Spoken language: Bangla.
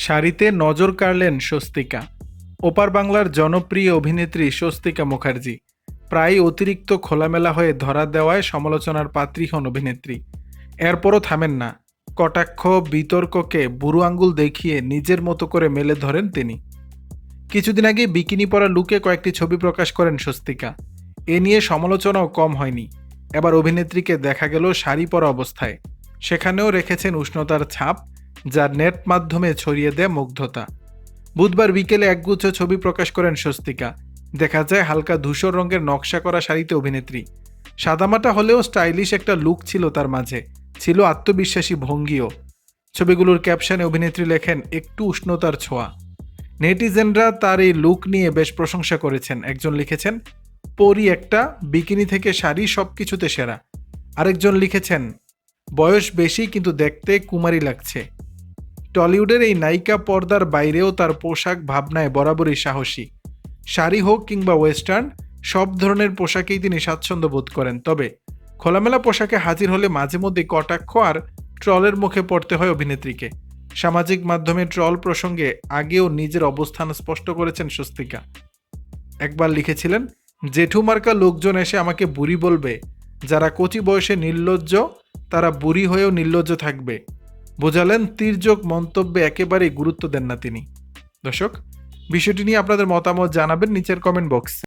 শাড়িতে নজর কাড়লেন স্বস্তিকা। ওপার বাংলার জনপ্রিয় অভিনেত্রী স্বস্তিকা মুখার্জি প্রায় অতিরিক্ত খোলামেলা হয়ে ধরা দেওয়ায় সমালোচনার পাত্রী হন অভিনেত্রী। এরপরও থামেন না। কটাক্ষ, বিতর্ককে বুড়ো আঙ্গুল দেখিয়ে নিজের মতো করে মেলে ধরেন তিনি। কিছুদিন আগে বিকিনি পরা লুকে কয়েকটি ছবি প্রকাশ করেন স্বস্তিকা। এ নিয়ে সমালোচনাও কম হয়নি। এবার অভিনেত্রীকে দেখা গেল শাড়ি পরা অবস্থায়। সেখানেও রেখেছেন উষ্ণতার ছাপ, যা নেট মাধ্যমে ছড়িয়ে দেয় মুগ্ধতা। বুধবার বিকেলে একগুচ্ছ ছবি প্রকাশ করেন স্বস্তিকা। দেখা যায় হালকা ধূসর রঙের নকশা করা শাড়িতে অভিনেত্রী। সাদামাটা হলেও স্টাইলিশ একটা লুক ছিল তার মাঝে, ছিল আত্মবিশ্বাসী ভঙ্গিও। ছবিগুলোর ক্যাপশনে অভিনেত্রী লেখেন, একটু উষ্ণতার ছোঁয়া। নেটিজেনরা তার এই লুক নিয়ে বেশ প্রশংসা করেছেন। একজন লিখেছেন, পরি একটা, বিকিনি থেকে শাড়ি সবকিছুতে সেরা। আরেকজন লিখেছেন, বয়স বেশি কিন্তু দেখতে কুমারী লাগছে। টলিউডের এই নায়িকা পর্দার বাইরেও তার পোশাক ভাবনায় বরাবরই সাহসী। শাড়ি হোক কিংবা ওয়েস্টার্ন, সব ধরনের পোশাকেই তিনি স্বাচ্ছন্দ্য বোধ করেন। তবে খোলামেলা পোশাকে হাজির হলে মাঝে মধ্যে কটাক্ষ আর ট্রলের মুখে পড়তে হয় অভিনেত্রীকে। সামাজিক মাধ্যমে ট্রল প্রসঙ্গে আগেও নিজের অবস্থান স্পষ্ট করেছেন স্বস্তিকা। একবার লিখেছিলেন, জেঠুমার্কা লোকজন এসে আমাকে বুড়ি বলবে, যারা কচি বয়সে নির্লজ্জ তারা বুড়ি হয়েও নির্লজ্জ থাকবে। বোঝালেন, তির্যক মন্তব্যে একেবারেই গুরুত্ব দেন না তিনি। দর্শক, বিষয়টি নিয়ে আপনাদের মতামত জানাবেন নিচের কমেন্ট বক্সে।